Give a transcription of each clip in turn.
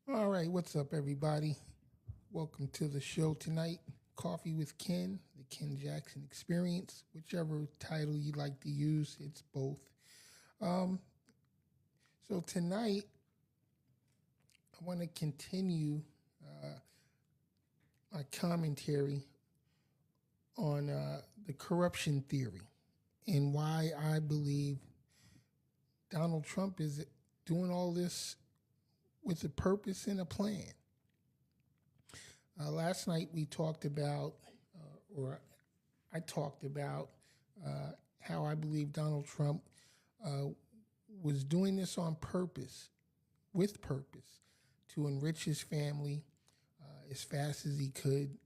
All right, what's up, everybody? Welcome to the show tonight. Coffee with Ken, the Ken Jackson Experience, whichever title you like to use, it's both. Um, so tonight, I want to continue uh, my commentary on the corruption theory and why I believe Donald Trump is doing all this with a purpose and a plan. Last night we talked about, or I talked about, how I believe Donald Trump uh, was doing this on purpose, with purpose, to enrich his family as fast as he could,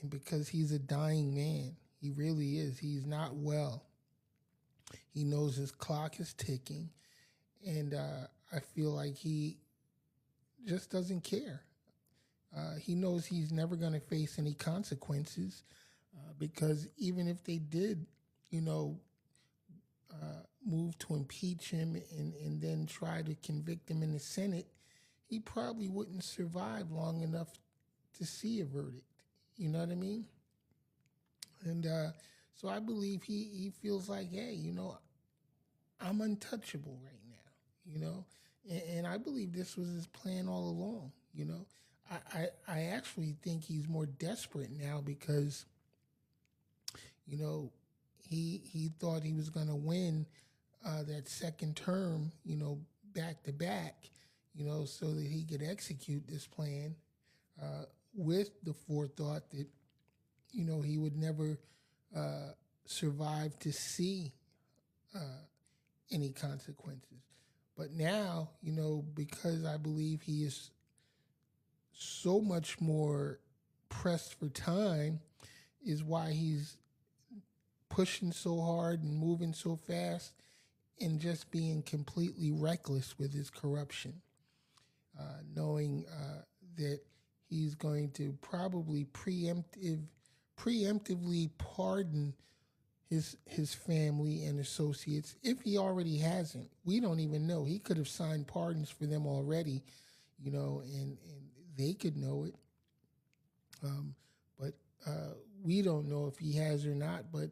and because he's a dying man, he really is. He's not well. He knows his clock is ticking, and I feel like he just doesn't care. He knows he's never going to face any consequences because even if they did, you know, move to impeach him and then try to convict him in the Senate, he probably wouldn't survive long enough to see a verdict. You know what I mean? And so I believe he feels like, hey, I'm untouchable right now, and I believe this was his plan all along. I actually think he's more desperate now because, you know, he thought he was going to win that second term, back to back, so that he could execute this plan uh, with the forethought that, he would never uh, survive to see uh, any consequences. But now, because I believe he is so much more pressed for time, is why he's pushing so hard and moving so fast and just being completely reckless with his corruption, knowing that he's going to probably preemptively pardon his family and associates if he already hasn't. We don't even know. He could have signed pardons for them already, and they could know it. But we don't know if he has or not. But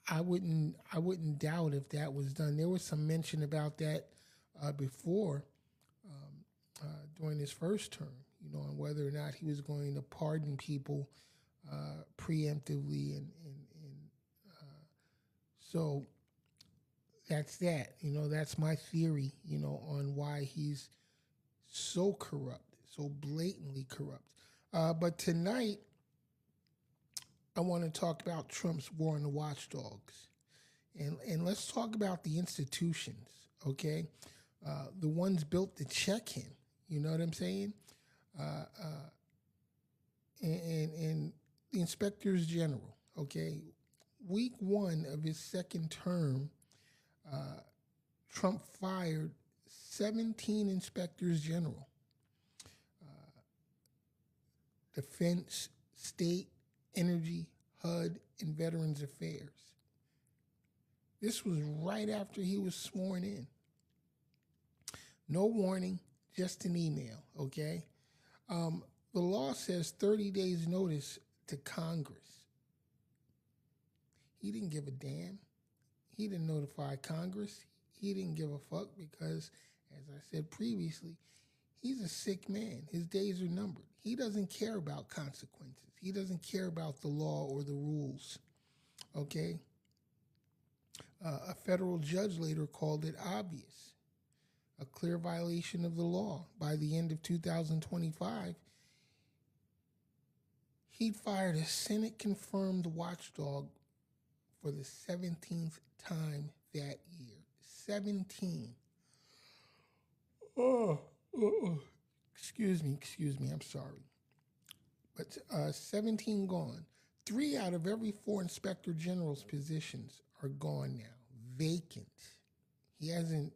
I wouldn't doubt if that was done. There was some mention about that before during his first term, on whether or not he was going to pardon people preemptively, and so that's that. That's my theory. On why he's so corrupt, so blatantly corrupt. But tonight, I want to talk about Trump's war on the watchdogs. And let's talk about the institutions, okay? The ones built to check him. You know what I'm saying? And the inspectors general, okay? Week one of his second term, Trump fired 17 inspectors general, defense, state, energy, HUD, and Veterans Affairs. This was right after he was sworn in. No warning, just an email, okay? The law says 30 days notice to Congress. He didn't give a damn. He didn't notify Congress. He didn't give a fuck because, as I said previously, he's a sick man. His days are numbered. He doesn't care about consequences. He doesn't care about the law or the rules, okay? A federal judge later called it obvious, a clear violation of the law. By the end of 2025, he'd fired a Senate-confirmed watchdog for the 17th time that year. 17. Oh, excuse me, I'm sorry. But 17 gone. 3 out of every 4 inspector general's positions are gone now, vacant. He hasn't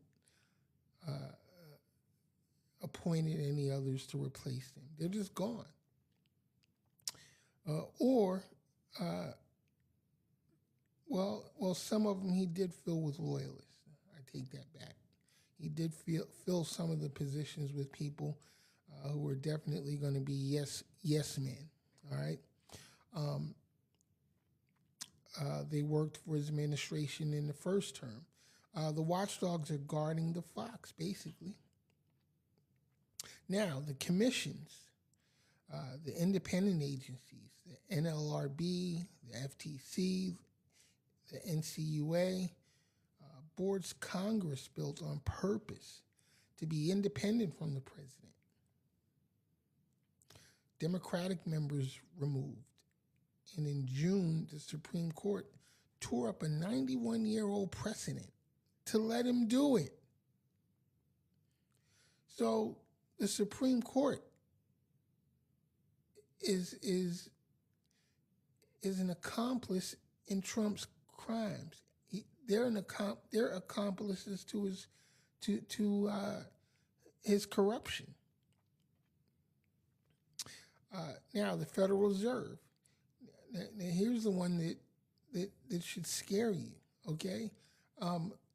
appointed any others to replace them. They're just gone. Or, well, some of them he did fill with loyalists. I take that back. He did fill some of the positions with people who were definitely going to be yes men. All right. Um, they worked for his administration in the first term. The watchdogs are guarding the fox, basically. Now, the commissions, the independent agencies, the NLRB, the FTC, the NCUA, boards Congress built on purpose to be independent from the president. Democratic members removed. And in June, the Supreme Court tore up a 91-year-old precedent to let him do it. So the Supreme Court is an accomplice in Trump's crimes. They're accomplices to his corruption. Now the Federal Reserve. Now here's the one that should scare you. Okay,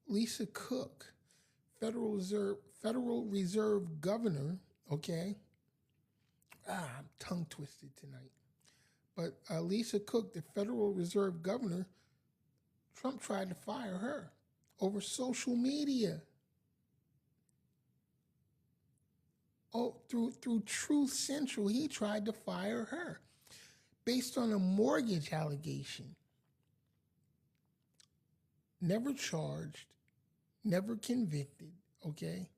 Lisa Cook, Federal Reserve Governor. Okay, I'm tongue twisted tonight. But Lisa Cook, the Federal Reserve Governor, Trump tried to fire her over social media. Oh, through Truth Central, he tried to fire her based on a mortgage allegation. Never charged, never convicted, okay?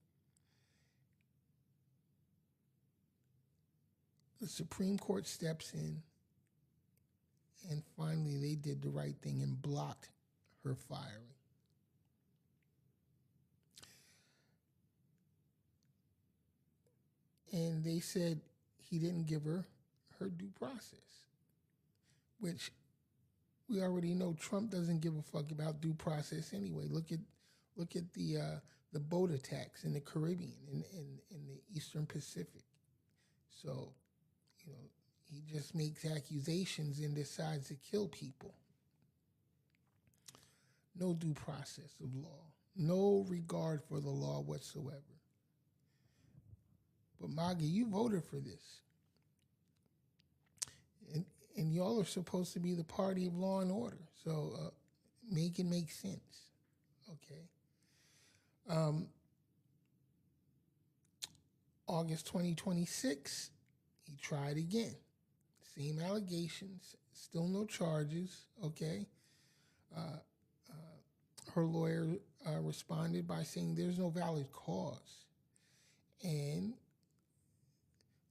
The Supreme Court steps in, and finally they did the right thing and blocked her firing. And they said he didn't give her due process, which we already know Trump doesn't give a fuck about due process anyway. Look at the boat attacks in the Caribbean, in the Eastern Pacific. So, he just makes accusations and decides to kill people. No due process of law, no regard for the law whatsoever. But MAGA, you voted for this. And y'all are supposed to be the party of law and order. So make it make sense. Okay. August 2026, he tried again. Same allegations, still no charges. Okay. Her lawyer responded by saying there's no valid cause. And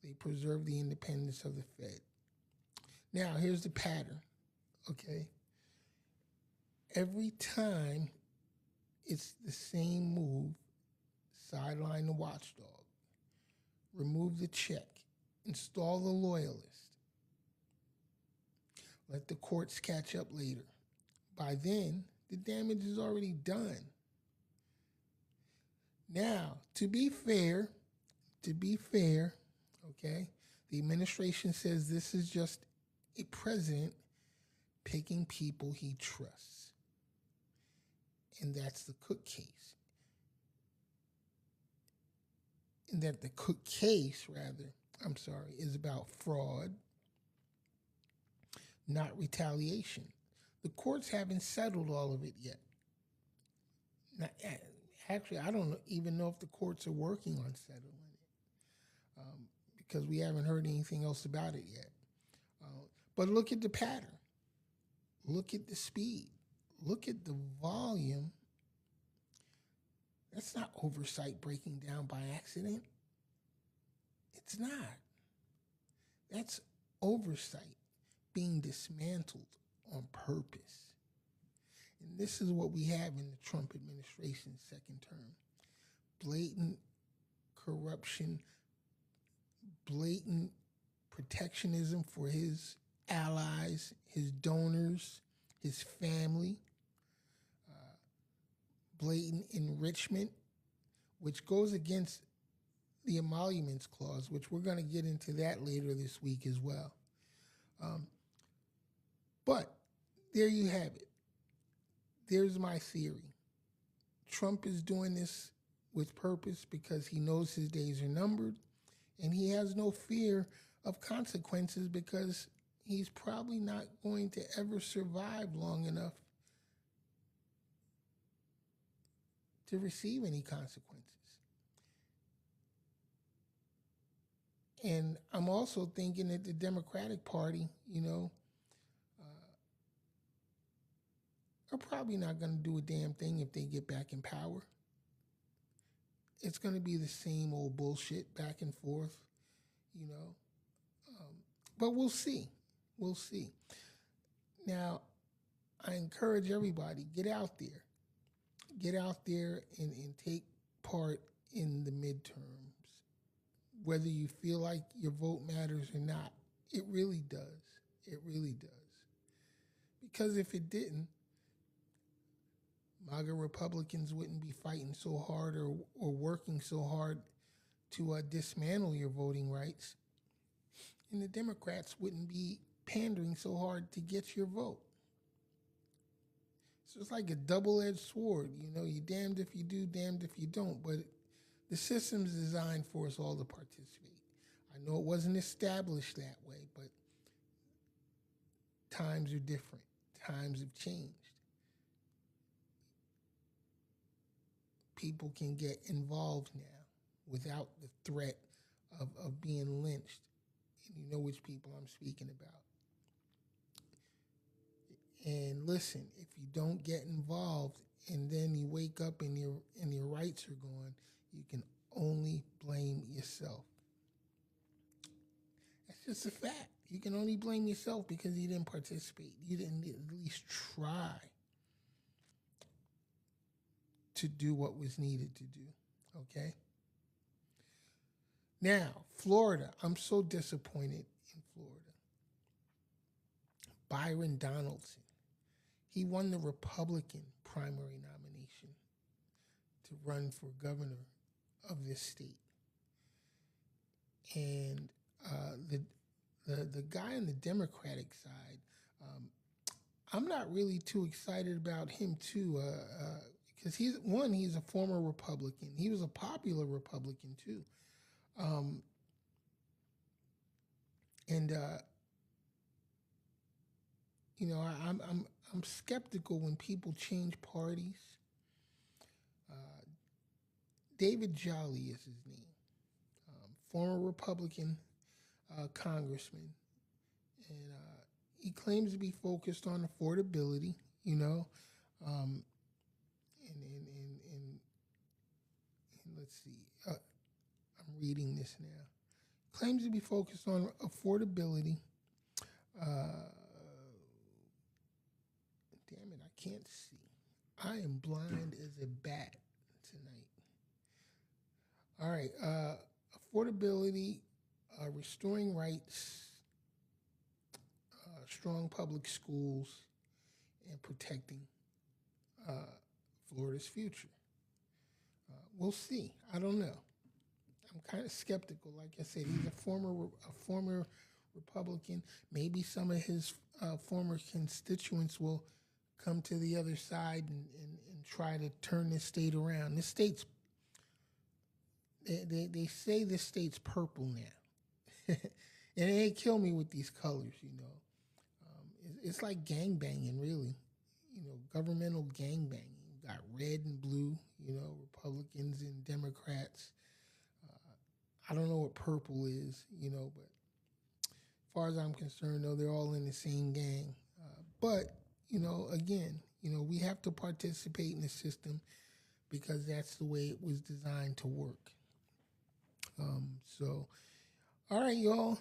they preserve the independence of the Fed. Now, here's the pattern, okay? Every time it's the same move, sideline the watchdog, remove the check, install the loyalist, let the courts catch up later. By then, the damage is already done. Now, to be fair, okay, the administration says this is just a president picking people he trusts. And that's the Cook case. And that the Cook case, is about fraud, not retaliation. The courts haven't settled all of it yet. Now, actually, I don't even know if the courts are working on settling it because we haven't heard anything else about it yet. But look at the pattern. Look at the speed. Look at the volume. That's not oversight breaking down by accident. It's not. That's oversight being dismantled on purpose. And this is what we have in the Trump administration's second term. Blatant corruption, blatant protectionism for his allies, his donors, his family, blatant enrichment, which goes against the emoluments clause, which we're going to get into that later this week as well. But there you have it. There's my theory. Trump is doing this with purpose because he knows his days are numbered, and he has no fear of consequences because he's probably not going to ever survive long enough to receive any consequences. And I'm also thinking that the Democratic Party, are probably not going to do a damn thing if they get back in power. It's going to be the same old bullshit back and forth, you know. But we'll see. We'll see. Now, I encourage everybody, get out there. Get out there and take part in the midterms. Whether you feel like your vote matters or not, it really does. It really does. Because if it didn't, MAGA Republicans wouldn't be fighting so hard or working so hard to dismantle your voting rights. And the Democrats wouldn't be pandering so hard to get your vote. So it's like a double-edged sword. You're damned if you do, damned if you don't. But the system's designed for us all to participate. I know it wasn't established that way, but times are different. Times have changed. People can get involved now without the threat of being lynched. And you know which people I'm speaking about. And listen, if you don't get involved and then you wake up and your rights are gone, you can only blame yourself. That's just a fact. You can only blame yourself because you didn't participate. You didn't at least try to do what was needed to do, okay? Now, Florida. I'm so disappointed in Florida. Byron Donaldson. He won the Republican primary nomination to run for governor of this state. And the guy on the Democratic side, I'm not really too excited about him too, because he's a former Republican. He was a popular Republican too, I'm skeptical when people change parties. David Jolly is his name, former Republican congressman, and he claims to be focused on affordability. And let's see, I'm reading this now. Claims to be focused on affordability. Damn it, I can't see. I am blind as a bat tonight. All right, affordability, restoring rights, strong public schools, and protecting Florida's future. We'll see. I don't know. I'm kind of skeptical. Like I said, he's a former Republican. Maybe some of his former constituents will come to the other side and try to turn this state around. This state's, they say this state's purple now. And they kill me with these colors, it's like gangbanging, really. Governmental gangbanging. You got red and blue, Republicans and Democrats. I don't know what purple is, but as far as I'm concerned, though, they're all in the same gang. But, again, we have to participate in the system because that's the way it was designed to work. All right, y'all.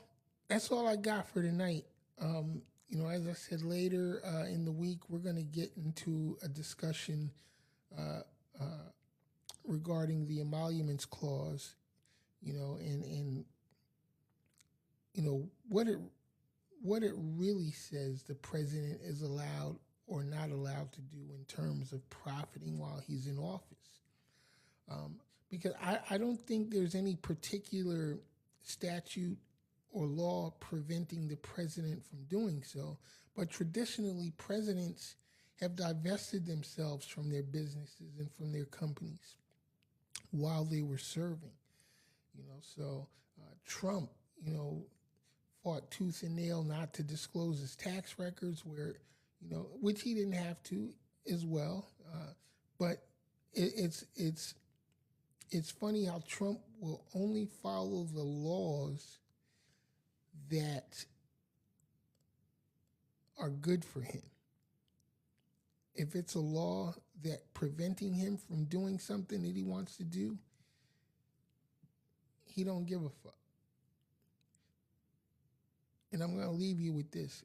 That's all I got for tonight. As I said, later in the week, we're going to get into a discussion regarding the emoluments clause, and what it really says the president is allowed or not allowed to do in terms of profiting while he's in office. Because I don't think there's any particular statute or law preventing the president from doing so, but traditionally presidents have divested themselves from their businesses and from their companies while they were serving. So Trump, fought tooth and nail not to disclose his tax records, which he didn't have to as well. But it's funny how Trump will only follow the laws that are good for him. If it's a law that preventing him from doing something that he wants to do, he don't give a fuck. And I'm going to leave you with this.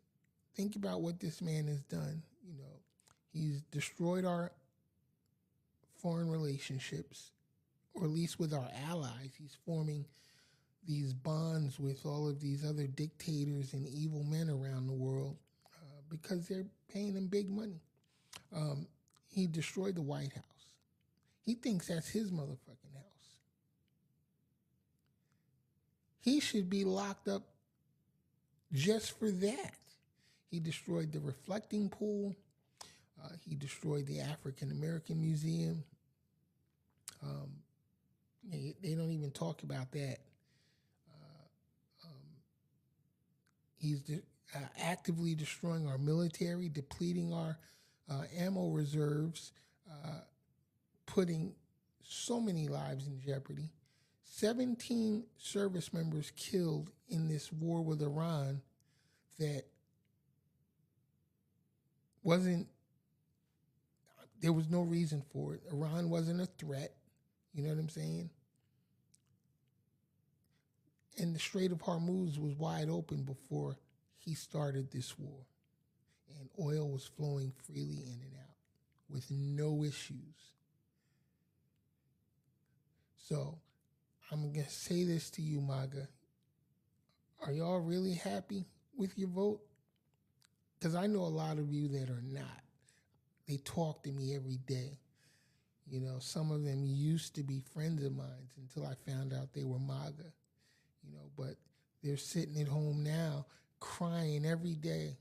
Think about what this man has done. He's destroyed our foreign relationships, or at least with our allies. He's forming these bonds with all of these other dictators and evil men around the world because they're paying him big money. He destroyed the White House. He thinks that's his motherfucking house. He should be locked up just for that. He destroyed the reflecting pool. He destroyed the African American Museum. They don't even talk about that. He's actively destroying our military, depleting our ammo reserves, putting so many lives in jeopardy. 17 service members killed in this war with Iran that there was no reason for it. Iran wasn't a threat. You know what I'm saying? And the Strait of Hormuz was wide open before he started this war. And oil was flowing freely in and out with no issues. So I'm going to say this to you, MAGA. Are y'all really happy with your vote? Because I know a lot of you that are not. They talk to me every day. Some of them used to be friends of mine until I found out they were MAGA. But they're sitting at home now crying every day.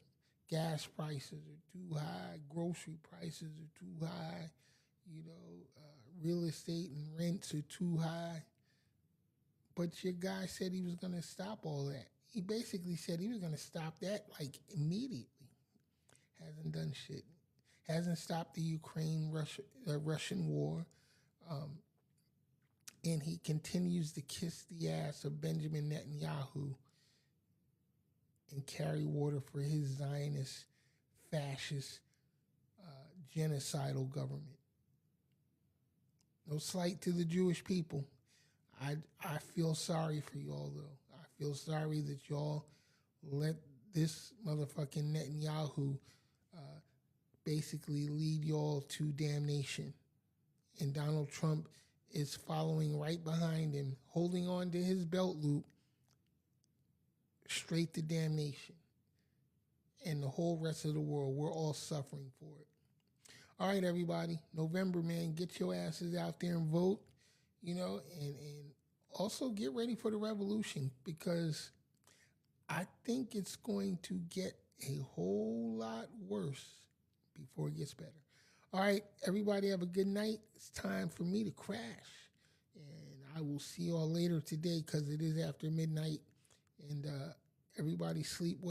Gas prices are too high. Grocery prices are too high. Real estate and rents are too high. But your guy said he was going to stop all that. He basically said he was going to stop that immediately. Hasn't done shit. Hasn't stopped the Russian war. And he continues to kiss the ass of Benjamin Netanyahu and carry water for his Zionist, fascist, genocidal government. No slight to the Jewish people. I feel sorry for y'all, though. I feel sorry that y'all let this motherfucking Netanyahu basically lead y'all to damnation. And Donald Trump is following right behind him, holding on to his belt loop, straight to damnation. And the whole rest of the world, we're all suffering for it. All right, everybody. November, man, get your asses out there and vote, and also get ready for the revolution, because I think it's going to get a whole lot worse before it gets better. All right, everybody have a good night. It's time for me to crash. And I will see y'all later today because it is after midnight. And everybody sleep well.